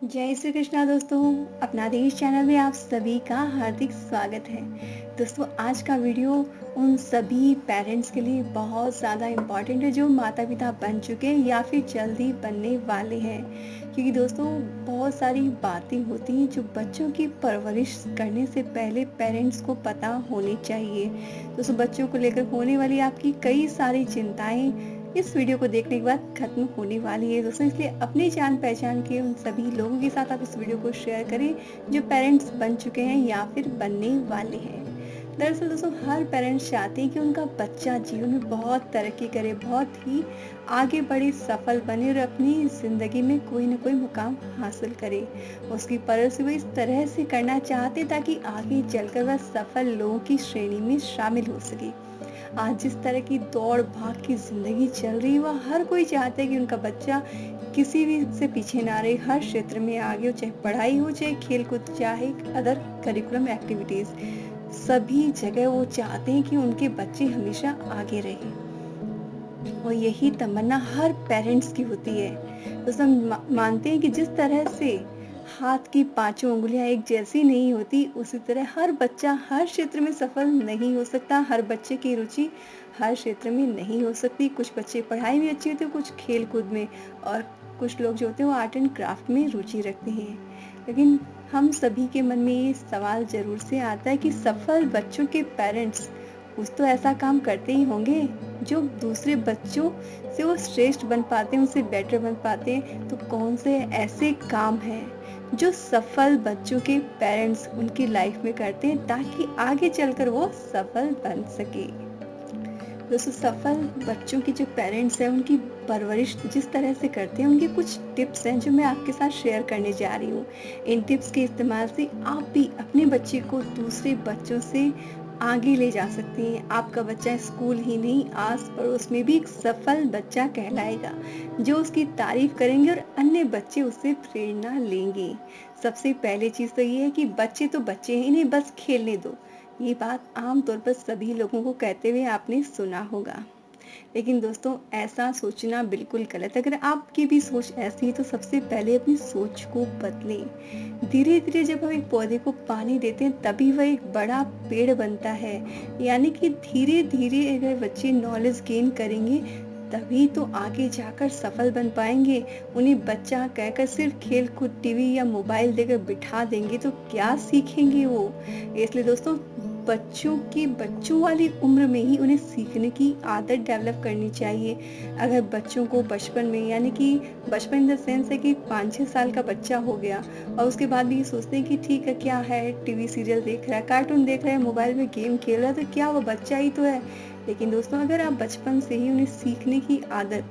जय श्री कृष्णा दोस्तों। अपना देश चैनल में आप सभी का हार्दिक स्वागत है। दोस्तों, आज का वीडियो उन सभी पेरेंट्स के लिए बहुत ज़्यादा इम्पॉर्टेंट है जो माता पिता बन चुके हैं या फिर जल्दी बनने वाले हैं। क्योंकि दोस्तों, बहुत सारी बातें होती हैं जो बच्चों की परवरिश करने से पहले पेरेंट्स को पता होनी चाहिए। दोस्तों, बच्चों को लेकर होने वाली आपकी कई सारी चिंताएं इस वीडियो को देखने के बाद खत्म होने वाली है दोस्तों। इसलिए अपनी जान पहचान के उन सभी लोगों के साथ आप इस वीडियो को शेयर करें जो पेरेंट्स बन चुके हैं या फिर बनने वाले हैं। दरअसल दोस्तों, हर पेरेंट्स चाहते हैं कि उनका बच्चा जीवन में बहुत तरक्की करे, बहुत ही आगे बढ़े, सफल बने और अपनी ज़िंदगी में कोई ना कोई मुकाम हासिल करे। उसकी परवरिश वो इस तरह से करना चाहते ताकि आगे चलकर वह सफल लोगों की श्रेणी में शामिल हो सके। आज जिस तरह की दौड़ भाग की जिंदगी चल रही है, वह हर कोई चाहता है कि उनका बच्चा किसी भी से पीछे ना रहे, हर क्षेत्र में आगे हो, चाहे पढ़ाई हो, चाहे खेल कूद, चाहे अदर करिकुलम एक्टिविटीज। सभी जगह वो चाहते हैं कि उनके बच्चे हमेशा आगे रहे और यही तमन्ना हर पेरेंट्स की होती है। तो सब मानते हैं कि जिस तरह से हाथ की पांचों उंगलियां एक जैसी नहीं होती, उसी तरह हर बच्चा हर क्षेत्र में सफल नहीं हो सकता। हर बच्चे की रुचि हर क्षेत्र में नहीं हो सकती। कुछ बच्चे पढ़ाई में अच्छे होते हैं, कुछ खेल कूद में, और कुछ लोग जो होते हैं वो आर्ट एंड क्राफ्ट में रुचि रखते हैं। लेकिन हम सभी के मन में ये सवाल जरूर से आता है कि सफल बच्चों के पेरेंट्स कुछ तो ऐसा काम करते ही होंगे जो दूसरे बच्चों से वो श्रेष्ठ बन पाते हैं, उनसे बेटर बन पाते हैं। तो कौन से ऐसे काम हैं जो सफल बच्चों के पेरेंट्स उनकी लाइफ में करते हैं ताकि आगे चलकर वो सफल बन सके। दोस्तों, सफल बच्चों की जो पेरेंट्स हैं उनकी परवरिश जिस तरह से करते हैं, उनके कुछ टिप्स हैं जो मैं आपके साथ शेयर करने जा रही हूँ। इन टिप्स के इस्तेमाल से आप भी अपने बच्चे को दूसरे बच्चों से आगे ले जा सकती हैं। आपका बच्चा स्कूल ही नहीं, आस पड़ोस में भी एक सफल बच्चा कहलाएगा जो उसकी तारीफ करेंगे और अन्य बच्चे उससे प्रेरणा लेंगे। सबसे पहली चीज़ तो ये है कि बच्चे तो बच्चे हैं, इन्हें बस खेलने दो। ये बात आमतौर पर सभी लोगों को कहते हुए आपने सुना होगा। लेकिन दोस्तों, ऐसा सोचना बिल्कुल गलत है। अगर आपकी भी सोच ऐसी है तो सबसे पहले अपनी सोच को बदलें। धीरे धीरे जब हम एक पौधे को पानी देते हैं तभी वह एक बड़ा पेड़ बनता है। यानी कि धीरे धीरे अगर बच्चे नॉलेज गेन करेंगे तभी तो आगे जाकर सफल बन पाएंगे। उन्हें बच्चा कहकर सिर्फ खेल कूद, टीवी या मोबाइल देकर बिठा देंगे तो क्या सीखेंगे वो। इसलिए दोस्तों, बच्चों वाली उम्र में ही उन्हें सीखने की आदत डेवलप करनी चाहिए। अगर बच्चों को बचपन में, यानी कि बचपन इन द सेंस है कि 5-6 साल का बच्चा हो गया और उसके बाद भी ये सोचते हैं कि ठीक है, क्या है, टीवी सीरियल देख रहा है, कार्टून देख रहा है, मोबाइल में गेम खेल रहा है, तो क्या वो बच्चा ही तो है। लेकिन दोस्तों, अगर आप बचपन से ही उन्हें सीखने की आदत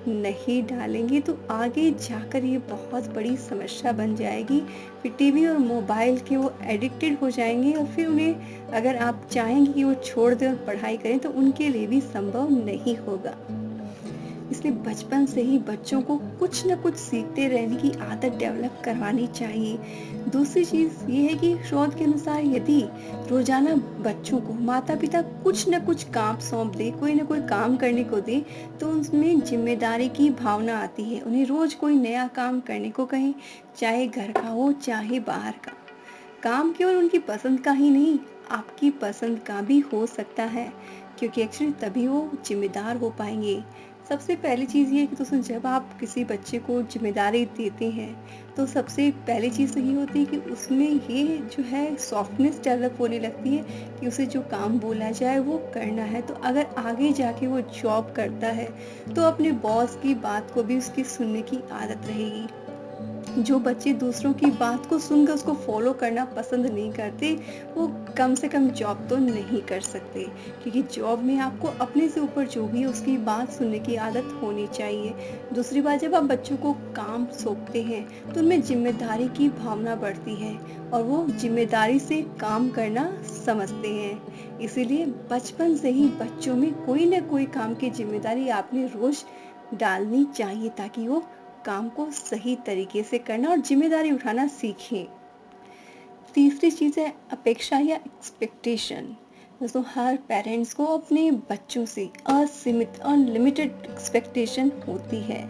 नहीं डालेंगे तो आगे जाकर ये बहुत बड़ी समस्या बन जाएगी। फिर टीवी और मोबाइल के वो एडिक्टेड हो जाएंगे और फिर उन्हें, अगर आप चाहेंगे कि वो छोड़ दें और पढ़ाई करें, तो उनके लिए भी संभव नहीं होगा। इसलिए बचपन से ही बच्चों को कुछ न कुछ सीखते रहने की आदत डेवलप करवानी चाहिए। दूसरी चीज़ ये है कि शोध के अनुसार यदि रोजाना बच्चों को माता पिता कुछ न कुछ काम सौंप दे, कोई न कोई काम करने को दे, तो उनमें जिम्मेदारी की भावना आती है। उन्हें रोज कोई नया काम करने को कहें, चाहे घर का हो चाहे बाहर का। काम केवल उनकी पसंद का ही नहीं, आपकी पसंद का भी हो सकता है, क्योंकि एक्चुअली तभी वो जिम्मेदार हो पाएंगे। सबसे पहली चीज़ ये है कि दोस्तों, जब आप किसी बच्चे को जिम्मेदारी देते हैं तो सबसे पहली चीज़ तो ये होती है कि उसमें ये जो है सॉफ्टनेस डेवलप होने लगती है कि उसे जो काम बोला जाए वो करना है। तो अगर आगे जाके वो जॉब करता है तो अपने बॉस की बात को भी उसकी सुनने की आदत रहेगी। जो बच्चे दूसरों की बात को सुनकर उसको फॉलो करना पसंद नहीं करते, वो कम से कम जॉब तो नहीं कर सकते। क्योंकि जॉब में आपको अपने से ऊपर जो भी है उसकी बात सुनने की आदत होनी चाहिए। दूसरी बात, जब आप बच्चों को काम सौंपते हैं तो उनमें जिम्मेदारी की भावना बढ़ती है और वो जिम्मेदारी से काम करना समझते हैं। इसीलिए बचपन से ही बच्चों में कोई ना कोई काम की जिम्मेदारी आपने रोज डालनी चाहिए ताकि वो काम को सही तरीके से करना और जिम्मेदारी उठाना सीखें। तीसरी चीज़ है अपेक्षा या एक्सपेक्टेशन। दोस्तों, हर पेरेंट्स को अपने बच्चों से असीमित, अनलिमिटेड एक्सपेक्टेशन होती है।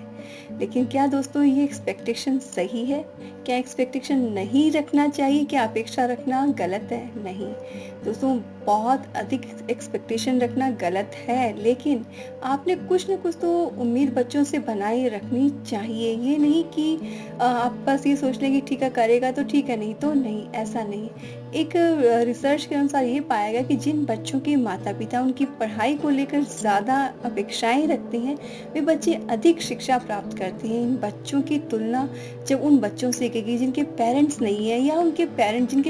लेकिन क्या दोस्तों ये एक्सपेक्टेशन सही है? क्या एक्सपेक्टेशन नहीं रखना चाहिए? क्या अपेक्षा रखना गलत है? नहीं दोस्तों, बहुत अधिक एक्सपेक्टेशन रखना गलत है, लेकिन आपने कुछ न कुछ तो उम्मीद बच्चों से बनाए रखनी चाहिए। ये नहीं कि आप बस ये सोच लें कि ठीक है करेगा तो ठीक है, नहीं तो नहीं, ऐसा नहीं। एक रिसर्च के अनुसार ये पाया गया कि जिन बच्चों के माता-पिता उनकी पढ़ाई को लेकर ज़्यादा अपेक्षाएँ रखते हैं, वे बच्चे अधिक शिक्षा प्राप्त करते हैं। इन बच्चों की तुलना जब उन बच्चों से की गई जिनके पेरेंट्स नहीं है, या जिनके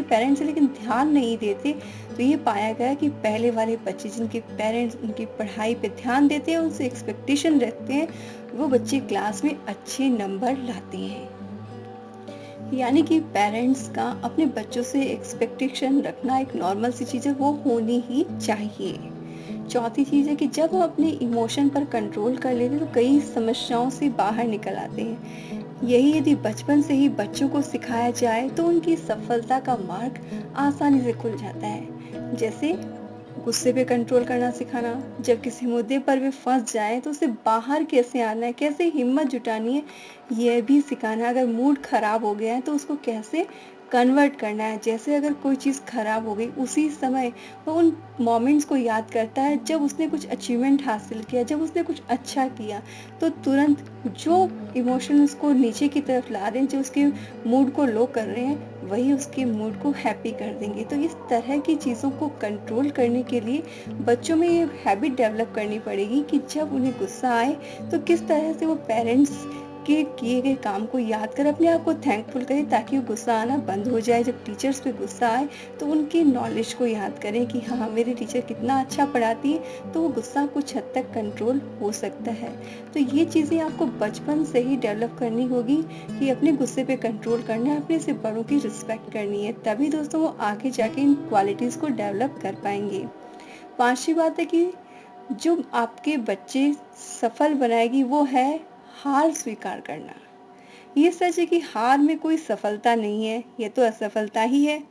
पेरेंट्स हैं लेकिन ध्यान नहीं देते, तो ये पाया गया कि पहले वाले बच्चे जिनके पेरेंट्स उनकी पढ़ाई पे ध्यान देते हैं, उनसे एक्सपेक्टेशन रखते हैं, वो बच्चे क्लास में अच्छे नंबर लाते हैं। यानी कि पेरेंट्स का अपने बच्चों से एक्सपेक्टेशन रखना एक नॉर्मल सी चीज़ है, वो होनी ही चाहिए। चौथी चीज़ है कि जब हम अपने इमोशन पर कंट्रोल कर लेते हैं तो कई समस्याओं से बाहर निकल आते हैं। यही यदि बचपन से ही बच्चों को सिखाया जाए तो उनकी सफलता का मार्ग आसानी से खुल जाता है। जैसे गुस्से पे कंट्रोल करना सिखाना, जब किसी मुद्दे पर वे फंस जाए तो उसे बाहर कैसे आना है, कैसे हिम्मत जुटानी है, यह भी सिखाना। अगर मूड खराब हो गया है तो उसको कैसे कन्वर्ट करना है। जैसे अगर कोई चीज़ खराब हो गई, उसी समय वो उन मोमेंट्स को याद करता है जब उसने कुछ अचीवमेंट हासिल किया, जब उसने कुछ अच्छा किया, तो तुरंत जो इमोशन उसको नीचे की तरफ ला रहे हैं, जो उसके मूड को लो कर रहे हैं, वही उसके मूड को हैप्पी कर देंगे। तो इस तरह की चीज़ों को कंट्रोल करने के लिए बच्चों में ये हैबिट डेवलप करनी पड़ेगी कि जब उन्हें गुस्सा आए तो किस तरह से वो पेरेंट्स के किए गए काम को याद कर अपने आप को थैंकफुल करें, ताकि वो गुस्सा आना बंद हो जाए। जब टीचर्स पे गुस्सा आए तो उनकी नॉलेज को याद करें कि हाँ, मेरी टीचर कितना अच्छा पढ़ाती है, तो वो गुस्सा कुछ हद तक कंट्रोल हो सकता है। तो ये चीज़ें आपको बचपन से ही डेवलप करनी होगी कि अपने गुस्से पे कंट्रोल करना है, अपने से बड़ों की रिस्पेक्ट करनी है, तभी दोस्तों वो आगे जाके इन क्वालिटीज़ को डेवलप कर पाएंगे। पांचवी बात है कि जो आपके बच्चे सफल बनाएगी वो है हार स्वीकार करना। ये सच है कि हार में कोई सफलता नहीं है, ये तो असफलता ही है।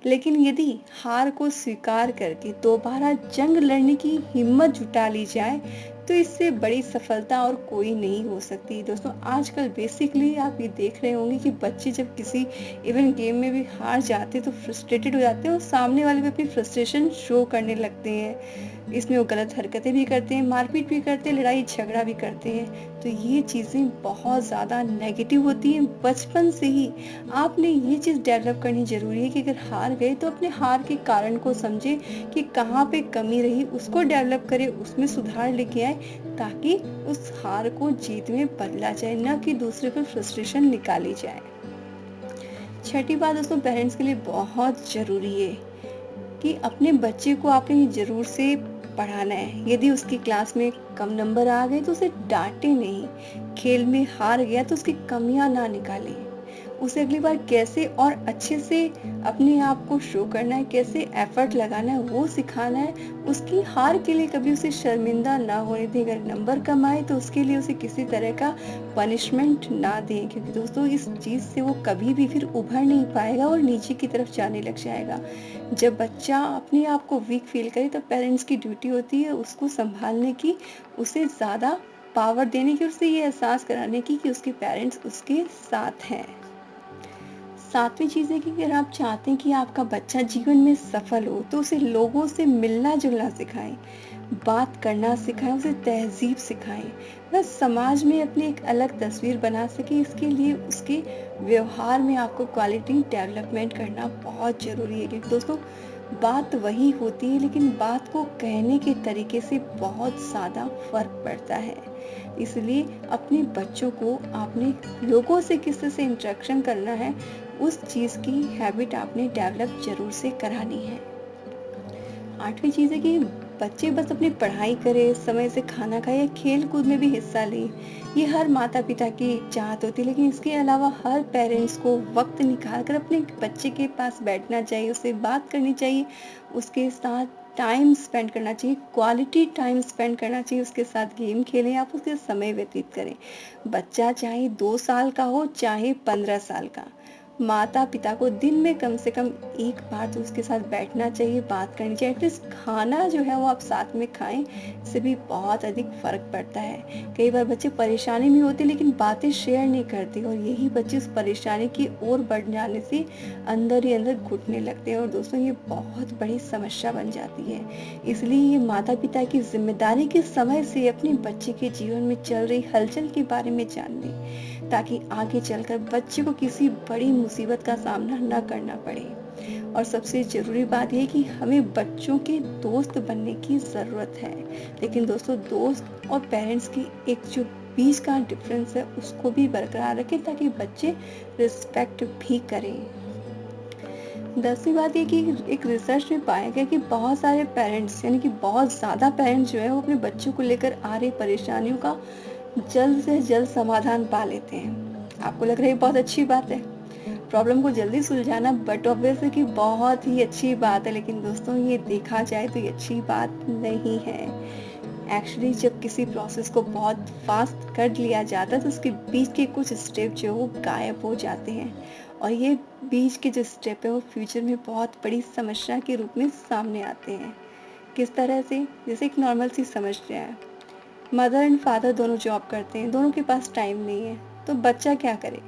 लेकिन यदि हार को स्वीकार करके दोबारा जंग लड़ने की हिम्मत जुटा ली जाए तो इससे बड़ी सफलता और कोई नहीं हो सकती। दोस्तों, आजकल बेसिकली आप ये देख रहे होंगे कि बच्चे जब किसी इवन गेम में भी हार जाते हैं तो फ्रस्ट्रेटेड हो जाते हैं और सामने वाले पे अपनी फ्रस्ट्रेशन शो करने लगते हैं। इसमें वो गलत हरकतें भी करते हैं, मारपीट भी करते हैं, लड़ाई झगड़ा भी करते हैं। तो ये चीज़ें बहुत ज़्यादा नेगेटिव होती हैं। बचपन से ही आपने ये चीज़ डेवलप करनी ज़रूरी है कि अगर हार गए तो अपने हार के कारण को समझे कि कहाँ पे कमी रही, उसको डेवलप करें, उसमें सुधार लेके आए, ताकि उस हार को जीत में बदला जाए, न कि दूसरे पर फ्रस्ट्रेशन निकाली जाए। छठी बात दोस्तों, पेरेंट्स के लिए बहुत ज़रूरी है कि अपने बच्चे को आपने ज़रूर से पढ़ाना है। यदि उसकी क्लास में कम नंबर आ गए तो उसे डांटे नहीं, खेल में हार गया तो उसकी कमियां ना निकालें, उसे अगली बार कैसे और अच्छे से अपने आप को शो करना है, कैसे एफर्ट लगाना है, वो सिखाना है। उसकी हार के लिए कभी उसे शर्मिंदा ना होने दें। अगर नंबर कम आए तो उसके लिए उसे किसी तरह का पनिशमेंट ना दें, क्योंकि दोस्तों इस चीज़ से वो कभी भी फिर उभर नहीं पाएगा और नीचे की तरफ जाने लग जाएगा। जब बच्चा अपने आप को वीक फील करे तो पेरेंट्स की ड्यूटी होती है उसको संभालने की, उसे ज़्यादा पावर देने की, उसे ये एहसास कराने की कि उसके पेरेंट्स उसके साथ हैं। सातवीं चीज़ है कि अगर आप चाहते हैं कि आपका बच्चा जीवन में सफल हो तो उसे लोगों से मिलना जुलना सिखाएं, बात करना सिखाएं, उसे तहजीब सिखाएं, वह समाज में अपनी एक अलग तस्वीर बना सके। इसके लिए उसके व्यवहार में आपको क्वालिटी डेवलपमेंट करना बहुत ज़रूरी है, क्योंकि दोस्तों बात वही होती है लेकिन बात को कहने के तरीके से बहुत ज़्यादा फर्क पड़ता है। इसलिए अपने बच्चों को आपने लोगों से किस तरह से इंटरेक्शन करना है, उस चीज़ की हैबिट आपने डेवलप जरूर से करानी है। आठवीं चीज़ है कि बच्चे बस अपनी पढ़ाई करें, समय से खाना खाए या खेल कूद में भी हिस्सा लें, ये हर माता पिता की चाहत होती है। लेकिन इसके अलावा हर पेरेंट्स को वक्त निकाल कर अपने बच्चे के पास बैठना चाहिए, उससे बात करनी चाहिए, उसके साथ टाइम स्पेंड करना चाहिए, क्वालिटी टाइम स्पेंड करना चाहिए, उसके साथ गेम खेलें, आप उसके समय व्यतीत करें। बच्चा चाहे 2 साल का हो चाहे 15 साल का, माता पिता को दिन में कम से कम एक बार तो उसके साथ बैठना चाहिए, बात करनी चाहिए। एटलीस्ट खाना जो है वो आप साथ में खाएं, इससे भी बहुत अधिक फर्क पड़ता है। कई बार बच्चे परेशानी में होते लेकिन बातें शेयर नहीं करते और यही बच्चे उस परेशानी की ओर बढ़ जाने से अंदर ही अंदर घुटने लगते हैं और दोस्तों ये बहुत बड़ी समस्या बन जाती है। इसलिए ये माता पिता की जिम्मेदारी के समय से अपने बच्चे के जीवन में चल रही हलचल के बारे में जान लें, ताकि आगे चलकर बच्चे को किसी बड़ी मुसीबत का सामना न करना पड़े। और सबसे जरूरी बात यह कि हमें बच्चों के दोस्त बनने की जरूरत है, लेकिन दोस्तों दोस्त और पेरेंट्स की एक जो बीच का डिफरेंस है उसको भी बरकरार रखें, ताकि बच्चे रिस्पेक्ट भी करें। 10वीं बात ये कि एक रिसर्च में पाया गया कि बहुत सारे पेरेंट्स यानी कि बहुत ज़्यादा पेरेंट्स जो है वो अपने बच्चों को लेकर आ रही परेशानियों का जल्द से जल्द समाधान पा लेते हैं। आपको लग रहा है बहुत अच्छी बात है, प्रॉब्लम को जल्दी सुलझाना, बट ऑब्वियस है कि बहुत ही अच्छी बात है, लेकिन दोस्तों ये देखा जाए तो ये अच्छी बात नहीं है। एक्चुअली जब किसी प्रोसेस को बहुत फास्ट कर लिया जाता है तो उसके बीच के कुछ स्टेप जो है वो गायब हो जाते हैं और ये बीच के जो स्टेप है वो फ्यूचर में बहुत बड़ी समस्या के रूप में सामने आते हैं। किस तरह से? जैसे एक नॉर्मल सी समस्या है, मदर एंड फादर दोनों जॉब करते हैं, दोनों के पास टाइम नहीं है, तो बच्चा क्या करे?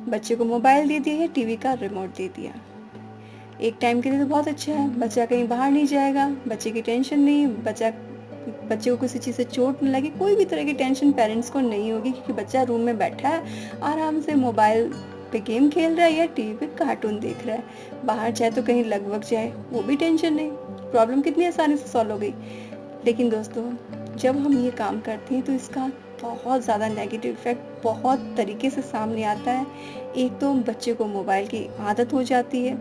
बच्चे को मोबाइल दे दिया या टीवी का रिमोट दे दिया। एक टाइम के लिए तो बहुत अच्छा है, बच्चा कहीं बाहर नहीं जाएगा, बच्चे की टेंशन नहीं, बच्चे को किसी चीज़ से चोट न लगे, कोई भी तरह की टेंशन पेरेंट्स को नहीं होगी, क्योंकि बच्चा रूम में बैठा है, आराम से मोबाइल पे गेम खेल रहा है या टीवी पे कार्टून देख रहा है। बाहर जाए तो कहीं लग जाए, वो भी टेंशन नहीं। प्रॉब्लम कितनी आसानी से सॉल्व हो गई। लेकिन दोस्तों जब हम ये काम करते हैं तो इसका बहुत ज़्यादा नेगेटिव इफेक्ट बहुत तरीके से सामने आता है। एक तो बच्चे को मोबाइल की आदत हो जाती है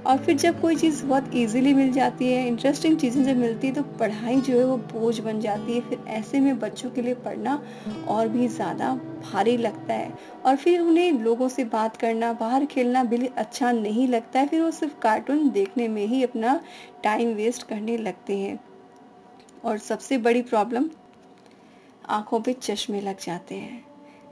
और फिर जब कोई चीज़ बहुत इजीली मिल जाती है, इंटरेस्टिंग चीज़ें जब मिलती है तो पढ़ाई जो है वो बोझ बन जाती है। फिर ऐसे में बच्चों के लिए पढ़ना और भी ज़्यादा भारी लगता है और फिर उन्हें लोगों से बात करना, बाहर खेलना बिल्कुल अच्छा नहीं लगता है। फिर वो सिर्फ कार्टून देखने में ही अपना टाइम वेस्ट करने लगते हैं और सबसे बड़ी प्रॉब्लम, आंखों पे चश्मे लग जाते हैं।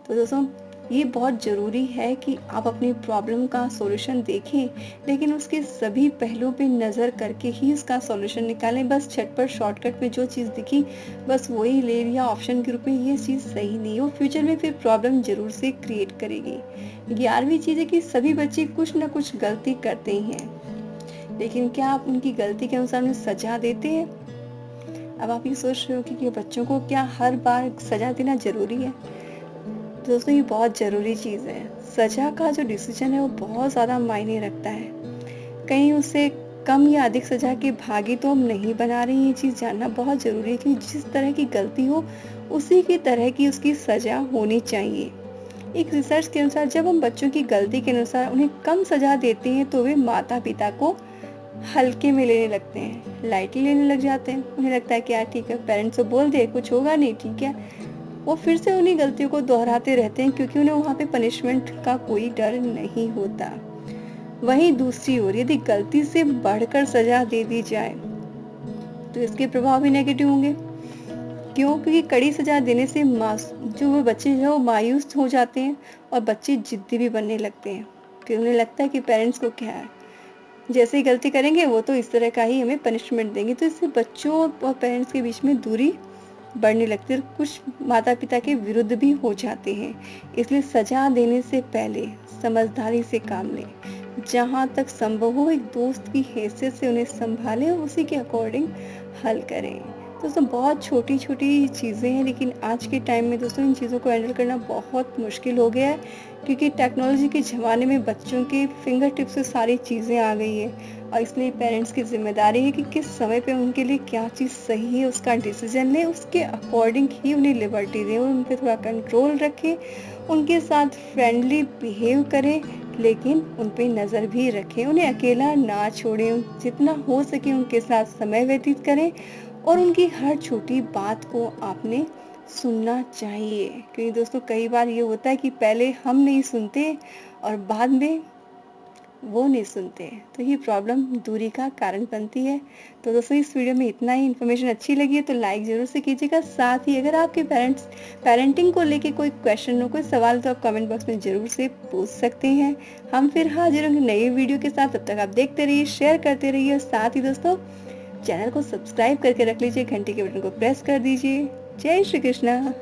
तो दोस्तों ये बहुत ज़रूरी है कि आप अपनी प्रॉब्लम का सॉल्यूशन देखें, लेकिन उसके सभी पहलुओं पे नज़र करके ही उसका सॉल्यूशन निकालें। बस झटपट शॉर्टकट में जो चीज़ दिखी बस वही ले लिया ऑप्शन के रूप में, ये चीज़ सही नहीं है, वो फ्यूचर में फिर प्रॉब्लम ज़रूर से क्रिएट करेगी। 11वीं चीज़ है कि सभी बच्चे कुछ ना कुछ गलती करते ही हैं, लेकिन क्या आप उनकी गलती के अनुसार उन्हें सजा देते हैं? अब आप ये सोच रहे हो कि बच्चों को क्या हर बार सजा देना ज़रूरी है? दोस्तों ये बहुत ज़रूरी चीज़ है। सजा का जो डिसीजन है वो बहुत ज़्यादा मायने रखता है। कहीं उससे कम या अधिक सजा के भागी तो हम नहीं बना रहे हैं, ये चीज़ जानना बहुत ज़रूरी है कि जिस तरह की गलती हो उसी की तरह की उसकी सजा होनी चाहिए। एक रिसर्च के अनुसार जब हम बच्चों की गलती के अनुसार उन्हें कम सजा देते हैं तो वे माता पिता को हल्के में लेने लगते हैं, लाइटली लेने लग जाते हैं। उन्हें लगता है कि यार ठीक है, पेरेंट्स तो बोल दे, कुछ होगा नहीं, ठीक है। वो फिर से उन्हीं गलतियों को दोहराते रहते हैं क्योंकि उन्हें वहाँ पे पनिशमेंट का कोई डर नहीं होता। वहीं दूसरी ओर यदि गलती से बढ़कर सजा दे दी जाए तो इसके प्रभाव भी नेगेटिव होंगे। क्यों? क्योंकि कड़ी सजा देने से जो वो बच्चे जो है वो मायूस हो जाते हैं और बच्चे जिद्दी भी बनने लगते हैं। फिर उन्हें लगता है कि पेरेंट्स को क्या है, जैसे ही गलती करेंगे वो तो इस तरह का ही हमें पनिशमेंट देंगे। तो इससे बच्चों और पेरेंट्स के बीच में दूरी बढ़ने लगती है और कुछ माता पिता के विरुद्ध भी हो जाते हैं। इसलिए सजा देने से पहले समझदारी से काम लें। जहाँ तक संभव हो एक दोस्त की हैसियत से उन्हें संभालें और उसी के अकॉर्डिंग हल करें। दोस्तों बहुत छोटी छोटी चीज़ें हैं, लेकिन आज के टाइम में दोस्तों इन चीज़ों को हैंडल करना बहुत मुश्किल हो गया है, क्योंकि टेक्नोलॉजी के ज़माने में बच्चों के फिंगर टिप से सारी चीज़ें आ गई है और इसलिए पेरेंट्स की जिम्मेदारी है कि किस समय पे उनके लिए क्या चीज़ सही है उसका डिसीजन लें, उसके अकॉर्डिंग ही उन्हें लिबर्टी दें और उन पर थोड़ा कंट्रोल रखें, उनके साथ फ्रेंडली बिहेव करें, लेकिन उन पे नज़र भी रखें, उन्हें अकेला ना छोड़ें, जितना हो सके उनके साथ समय व्यतीत करें और उनकी हर छोटी बात को आपने सुनना चाहिए। क्योंकि दोस्तों कई बार ये होता है कि पहले हम नहीं सुनते और बाद में वो नहीं सुनते, तो ये प्रॉब्लम दूरी का कारण बनती है। तो दोस्तों इस वीडियो में इतना ही। इन्फॉर्मेशन अच्छी लगी है तो लाइक ज़रूर से कीजिएगा। साथ ही अगर आपके पेरेंटिंग को लेके कोई क्वेश्चन हो, कोई सवाल, तो आप कमेंट बॉक्स में ज़रूर से पूछ सकते हैं। हम फिर हाजिर होंगे नई वीडियो के साथ। तब तक आप देखते रहिए, शेयर करते रहिए और साथ ही दोस्तों चैनल को सब्सक्राइब करके रख लीजिए, घंटी के बटन को प्रेस कर दीजिए। जय श्री कृष्णा।